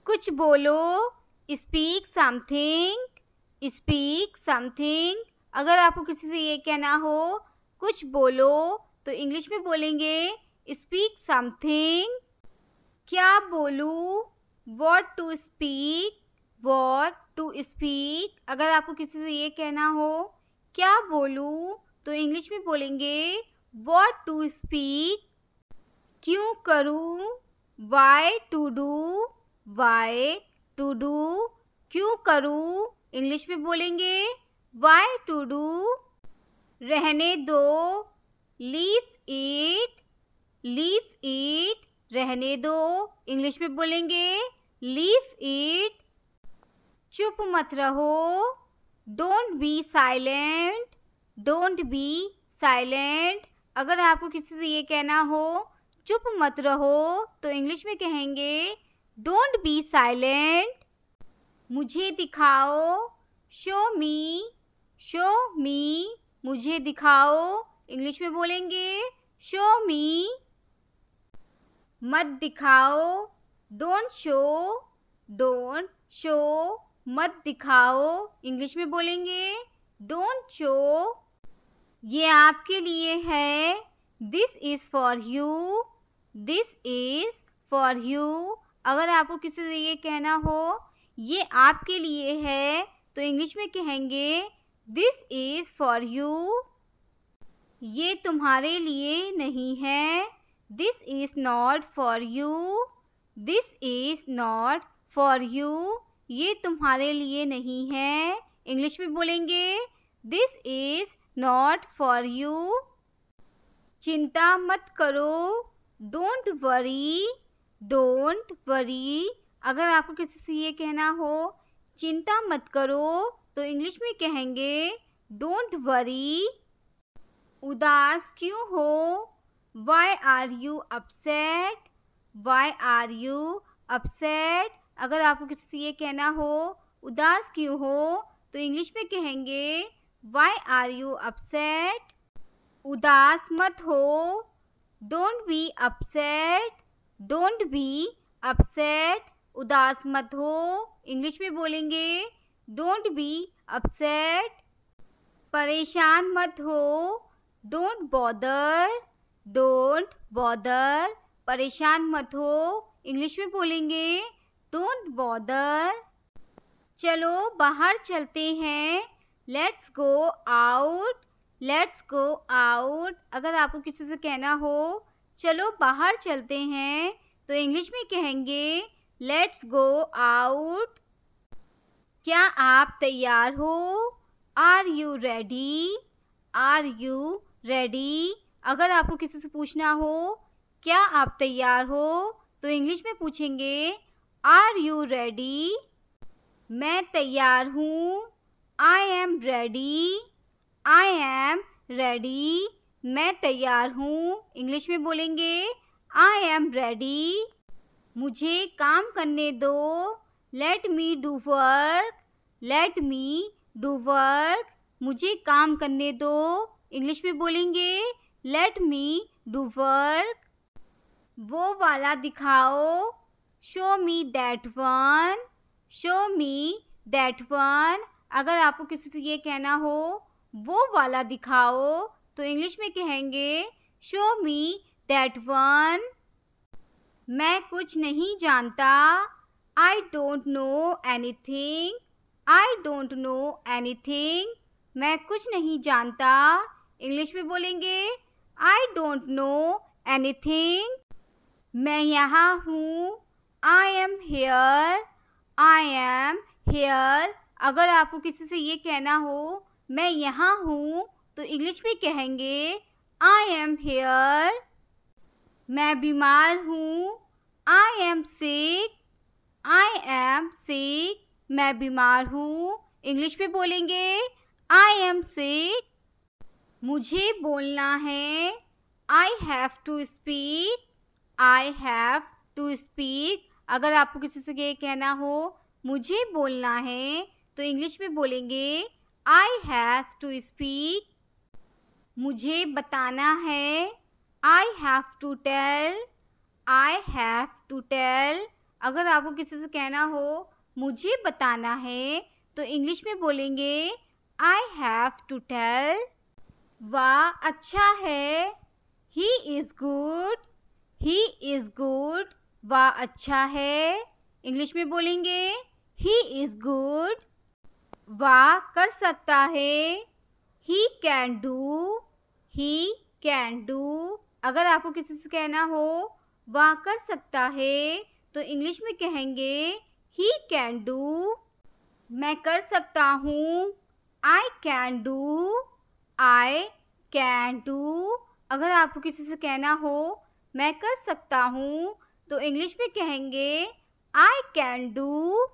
कुछ बोलो, speak something, speak something. अगर आपको किसी से ये कहना हो कुछ बोलो तो इंग्लिश में बोलेंगे स्पीक समथिंग। क्या बोलूँ, what to speak, what to speak. अगर आपको किसी से ये कहना हो क्या बोलूँ तो इंग्लिश में बोलेंगे वॉट टू स्पीक। क्यों करूँ, why to do, why to do. क्यों करूँ इंग्लिश में बोलेंगे वाई टू डू। रहने दो, लीव इट, लीव इट। रहने दो इंग्लिश में बोलेंगे लीव इट। चुप मत रहो, don't be silent, don't be silent. अगर आपको किसी से ये कहना हो चुप मत रहो तो इंग्लिश में कहेंगे डोंट बी साइलेंट। मुझे दिखाओ, शो मी, शो मी। मुझे दिखाओ इंग्लिश में बोलेंगे शो मी। मत दिखाओ, डोंट शो, डोंट शो। मत दिखाओ इंग्लिश में बोलेंगे डोंट शो। ये आपके लिए है, this is for you, this is for you. अगर आपको किसी से ये कहना हो ये आपके लिए है तो इंग्लिश में कहेंगे दिस इज़ फॉर यू। ये तुम्हारे लिए नहीं है, this is not for you, this is not for you. ये तुम्हारे लिए नहीं है, इंग्लिश में बोलेंगे this is not for you. चिंता मत करो, डोंट वरी, डोंट वरी। अगर आपको किसी से ये कहना हो चिंता मत करो तो इंग्लिश में कहेंगे डोंट वरी। उदास क्यों हो, why are you upset, why are you upset. अगर आपको किसी से ये कहना हो उदास क्यों हो तो इंग्लिश में कहेंगे वाई आर यू अपसेट। उदास मत हो, don't be upset, don't be upset. उदास मत हो इंग्लिश में बोलेंगे डोंट बी अपसेट। परेशान मत हो, डोंट बॉदर, डोंट बॉदर। परेशान मत हो इंग्लिश में बोलेंगे डोंट बॉदर। चलो बाहर चलते हैं, let's go out, let's go out. अगर आपको किसी से कहना हो चलो बाहर चलते हैं तो इंग्लिश में कहेंगे लेट्स गो आउट। क्या आप तैयार हो, are you ready, are you ready. अगर आपको किसी से पूछना हो क्या आप तैयार हो तो इंग्लिश में पूछेंगे आर यू रेडी। मैं तैयार हूँ, I am ready, I am ready. मैं तैयार हूँ इंग्लिश में बोलेंगे आई एम रेडी। मुझे काम करने दो, let me do work, let me do work. मुझे काम करने दो इंग्लिश में बोलेंगे लेट मी डू वर्क। वो वाला दिखाओ, show me that one, show me that one. अगर आपको किसी से ये कहना हो वो वाला दिखाओ तो इंग्लिश में कहेंगे शो मी दैट वन। मैं कुछ नहीं जानता, I don't know anything, I don't know anything. मैं कुछ नहीं जानता इंग्लिश में बोलेंगे आई डोंट नो एनीथिंग। मैं यहाँ हूँ, I am here, I am here. अगर आपको किसी से ये कहना हो मैं यहाँ हूँ तो इंग्लिश में कहेंगे आई एम हेयर। मैं बीमार हूँ, I am sick, I am sick. मैं बीमार हूँ इंग्लिश में बोलेंगे आई एम सिक। मुझे बोलना है, I have to speak, I have to speak. अगर आपको किसी से ये कहना हो मुझे बोलना है तो इंग्लिश में बोलेंगे आई हैव टू स्पीक। मुझे बताना है, I have to tell, I have to tell. अगर आपको किसी से कहना हो मुझे बताना है तो इंग्लिश में बोलेंगे आई हैव टू टेल। वाह अच्छा है, he is good, he is good. वाह अच्छा है, इंग्लिश में बोलेंगे ही इज़ गुड। वाह कर सकता है, he can do, he can do. अगर आपको किसी से कहना हो वाह कर सकता है तो इंग्लिश में कहेंगे ही कैन डू। मैं कर सकता हूँ, I can do, I can do. अगर आपको किसी से कहना हो मैं कर सकता हूँ तो इंग्लिश में कहेंगे आई कैन डू।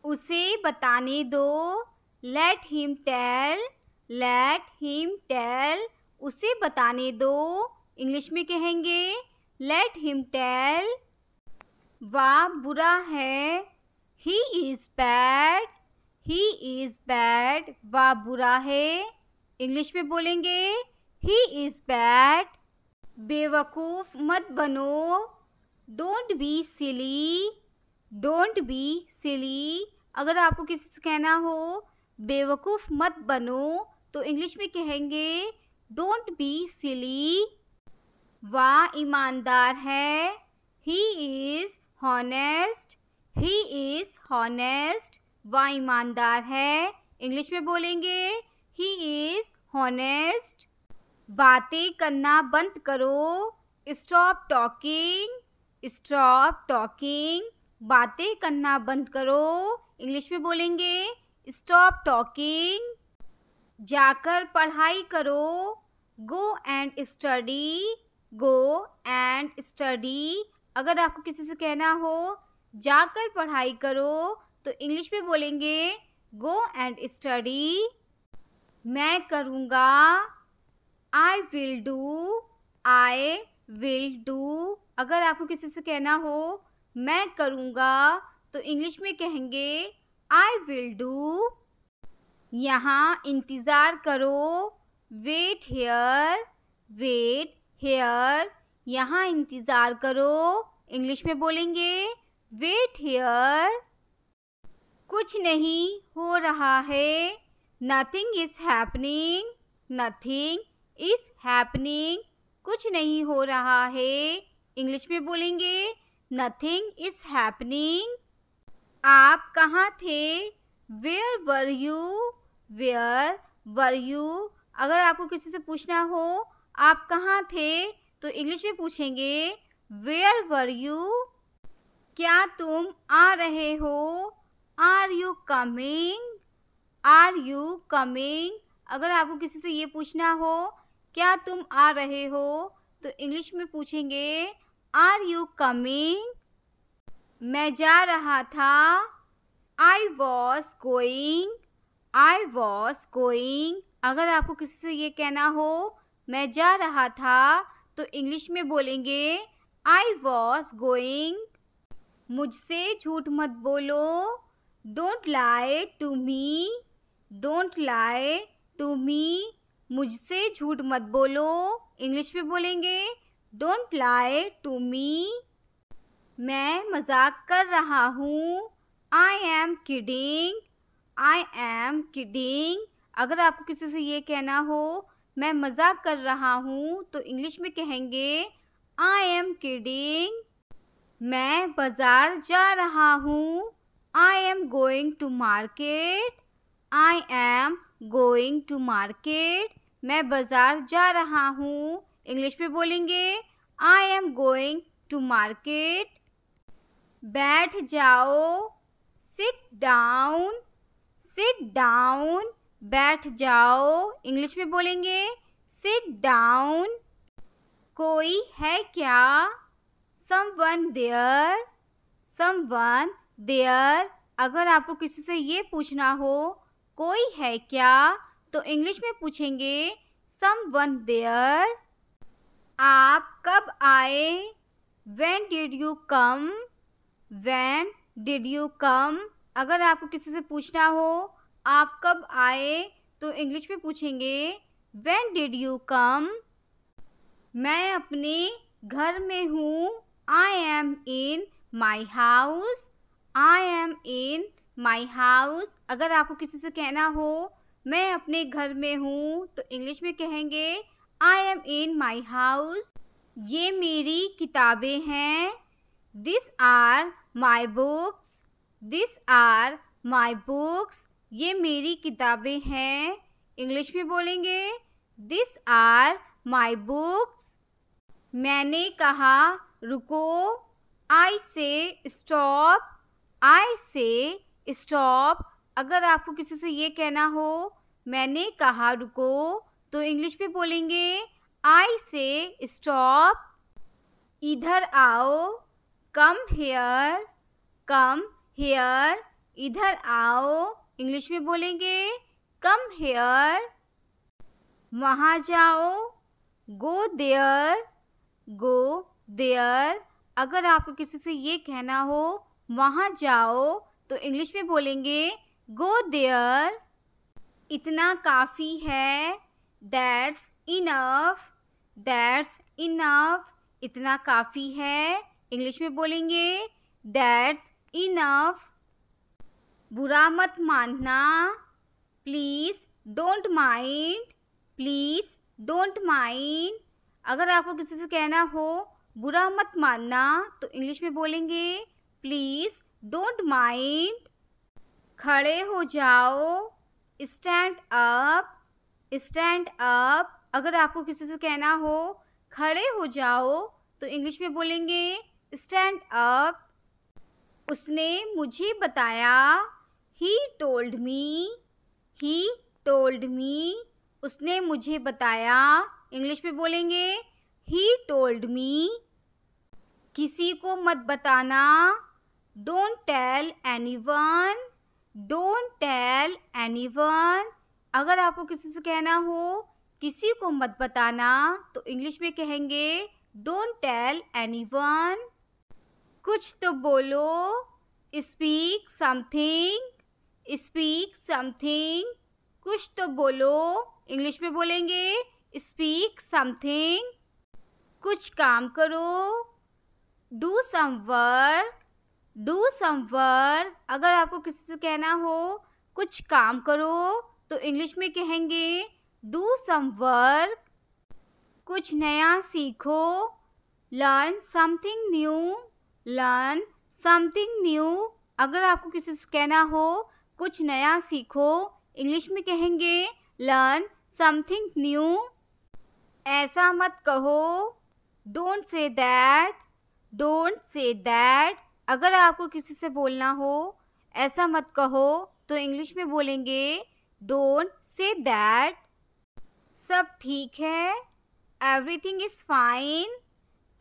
उसे बताने दो, let him tell, let him tell. उसे बताने दो, इंग्लिश में कहेंगे लेट हिम टेल। वाह बुरा है, he is bad, he is bad. वाह बुरा है, इंग्लिश में बोलेंगे ही इज़ बैड। बेवकूफ़ मत बनो, don't be silly, don't be silly. अगर आपको किसी से कहना हो बेवकूफ़ मत बनो तो इंग्लिश में कहेंगे डोंट बी सिली। वाह ईमानदार है, he is honest, he is honest. वाह ईमानदार है, इंग्लिश में बोलेंगे ही इज़ हॉनेस्ट। बातें करना बंद करो, स्टॉप टॉकिंग, स्टॉप टॉकिंग। बातें करना बंद करो, इंग्लिश में बोलेंगे स्टॉप टॉकिंग। जाकर पढ़ाई करो, go and study, go and study. अगर आपको किसी से कहना हो जाकर पढ़ाई करो तो इंग्लिश में बोलेंगे गो एंड स्टडी। मैं करूँगा, I will do, I will do. अगर आपको किसी से कहना हो मैं करूँगा तो इंग्लिश में कहेंगे आई विल डू। यहाँ इंतज़ार करो, वेट हेयर, वेट हेयर। यहाँ इंतज़ार करो, इंग्लिश में बोलेंगे वेट हेयर। कुछ नहीं हो रहा है, nothing is happening, nothing is happening. कुछ नहीं हो रहा है, इंग्लिश में बोलेंगे नथिंग इज़ हैपनिंग। आप कहाँ थे, where were you, where were you. अगर आपको किसी से पूछना हो आप कहाँ थे तो इंग्लिश में पूछेंगे वेयर वर यू। क्या तुम आ रहे हो, are you coming, are you coming. अगर आपको किसी से ये पूछना हो क्या तुम आ रहे हो तो इंग्लिश में पूछेंगे आर यू कमिंग। मैं जा रहा था, I was going, I was going. अगर आपको किसी से ये कहना हो मैं जा रहा था तो इंग्लिश में बोलेंगे आई वॉज गोइंग। मुझसे झूठ मत बोलो, don't lie to me, don't lie to me. मुझसे झूठ मत बोलो, इंग्लिश में बोलेंगे डोंट लाई टू मी। मैं मजाक कर रहा हूँ, I am kidding, I am kidding. अगर आपको किसी से ये कहना हो मैं मजाक कर रहा हूँ तो इंग्लिश में कहेंगे आई एम किडिंग। मैं बाज़ार जा रहा हूँ, I am going to market, I am going to market. मैं बाज़ार जा रहा हूँ, इंग्लिश में बोलेंगे I am going to market. बैठ जाओ, सिट डाउन, सिट डाउन। बैठ जाओ, इंग्लिश में बोलेंगे सिट डाउन। कोई है क्या, समवन देयर, समवन देयर। अगर आपको किसी से ये पूछना हो कोई है क्या तो इंग्लिश में पूछेंगे समवन देयर। आप कब आए, when did you come, when did you come. अगर आपको किसी से पूछना हो आप कब आए तो इंग्लिश में पूछेंगे व्हेन डिड यू कम। मैं अपने घर में हूँ, I M in my house. I am in my house. अगर आपको किसी से कहना हो मैं अपने घर में हूँ तो इंग्लिश में कहेंगे I am in my house. ये मेरी किताबें हैं। This are my books. This are my books. ये मेरी किताबें हैं। इंग्लिश में बोलेंगे दिस आर माई बुक्स। मैंने कहा रुको। आई से स्टॉप। आई से स्टॉप। अगर आपको किसी से ये कहना हो मैंने कहा रुको तो इंग्लिश में बोलेंगे आई से स्टॉप। इधर आओ। Come here. Come here. इधर आओ। इंग्लिश में बोलेंगे कम हेयर। वहाँ जाओ। Go there. Go there. अगर आपको किसी से ये कहना हो वहाँ जाओ तो इंग्लिश में बोलेंगे गो देयर। इतना काफ़ी है। That's enough. That's enough. इतना काफ़ी है। इंग्लिश में बोलेंगे दैट्स इनफ। बुरा मत मानना। Please don't mind. Please don't mind. अगर आपको किसी से कहना हो बुरा मत मानना तो इंग्लिश में बोलेंगे प्लीज़ डोंट माइंड। खड़े हो जाओ। Stand up. Stand up. अगर आपको किसी से कहना हो खड़े हो जाओ तो इंग्लिश में बोलेंगे स्टैंड अप। उसने मुझे बताया। He told me. He told me. उसने मुझे बताया। इंग्लिश में बोलेंगे ही टोल्ड मी। किसी को मत बताना। Don't tell anyone. Don't tell anyone. अगर आपको किसी से कहना हो किसी को मत बताना तो इंग्लिश में कहेंगे डोंट टेल एनीवन। कुछ तो बोलो। Speak something. Speak something. कुछ तो बोलो। इंग्लिश में बोलेंगे स्पीक समथिंग। कुछ काम करो। Do some work. Do some work. अगर आपको किसी से कहना हो कुछ काम करो तो इंग्लिश में कहेंगे डू सम वर्क। कुछ नया सीखो। Learn something new. Learn something new. अगर आपको किसी से कहना हो कुछ नया सीखो इंग्लिश में कहेंगे लर्न समथिंग न्यू। ऐसा मत कहो। Don't say that. Don't say that. अगर आपको किसी से बोलना हो ऐसा मत कहो तो इंग्लिश में बोलेंगे डोंट से दैट। सब ठीक है। Everything is fine.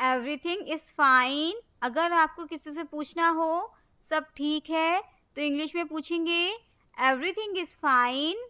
Everything is fine. अगर आपको किसी से पूछना हो सब ठीक है तो इंग्लिश में पूछेंगे एवरीथिंग इज़ फाइन।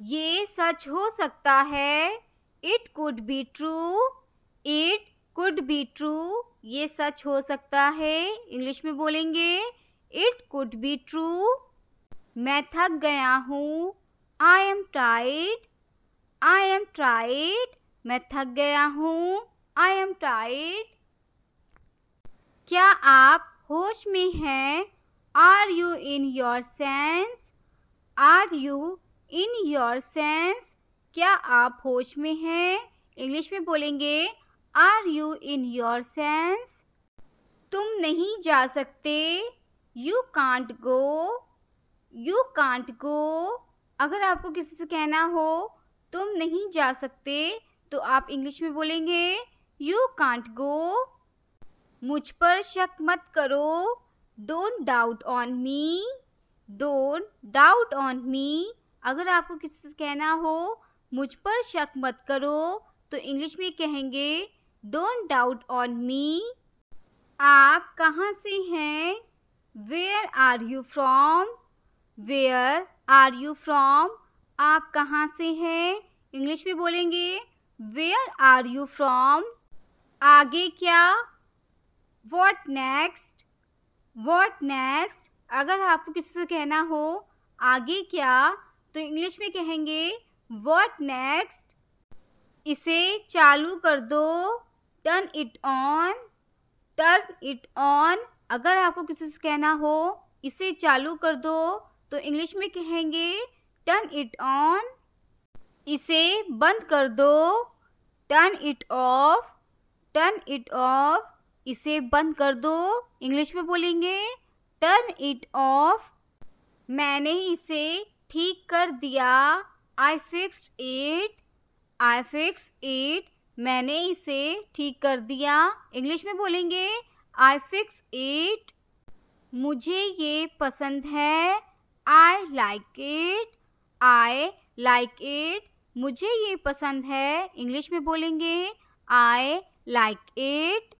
ये सच हो सकता है। It could be true. It could be true. ये सच हो सकता है। इंग्लिश में बोलेंगे इट कुड बी ट्रू। मैं थक गया हूँ। I am tired. I am tired. मैं थक गया हूँ। I am tired. क्या आप होश में हैं? Are you in your sense? Are you in your sense. क्या आप होश में हैं? इंग्लिश में बोलेंगे are you in your sense. तुम नहीं जा सकते। You can't go. You can't go. अगर आपको किसी से कहना हो तुम नहीं जा सकते तो आप इंग्लिश में बोलेंगे यू कांट गो। मुझ पर शक मत करो। Don't doubt on me. Don't doubt on me. अगर आपको किसी से कहना हो मुझ पर शक मत करो तो इंग्लिश में कहेंगे डोंट डाउट ऑन मी। आप कहाँ से हैं? Where are you from? Where are you from. आप कहाँ से हैं? इंग्लिश में बोलेंगे वेयर आर यू फ्रॉम। आगे क्या? What next? What next. अगर आपको किसी से कहना हो आगे क्या तो इंग्लिश में कहेंगे व्हाट नेक्स्ट। इसे चालू कर दो। Turn it on. Turn it on. अगर आपको किसी से कहना हो इसे चालू कर दो तो इंग्लिश में कहेंगे टर्न इट ऑन। इसे बंद कर दो, turn it of. Turn it of, इसे बंद कर दो, इंग्लिश में बोलेंगे टर्न इट ऑफ। मैंने इसे ठीक कर दिया, I fixed it. I fixed it, मैंने इसे ठीक कर दिया, इंग्लिश में बोलेंगे आई फिक्स इट। मुझे ये पसंद है, I like it. I like it, मुझे ये पसंद है, इंग्लिश में बोलेंगे आई लाइक इट।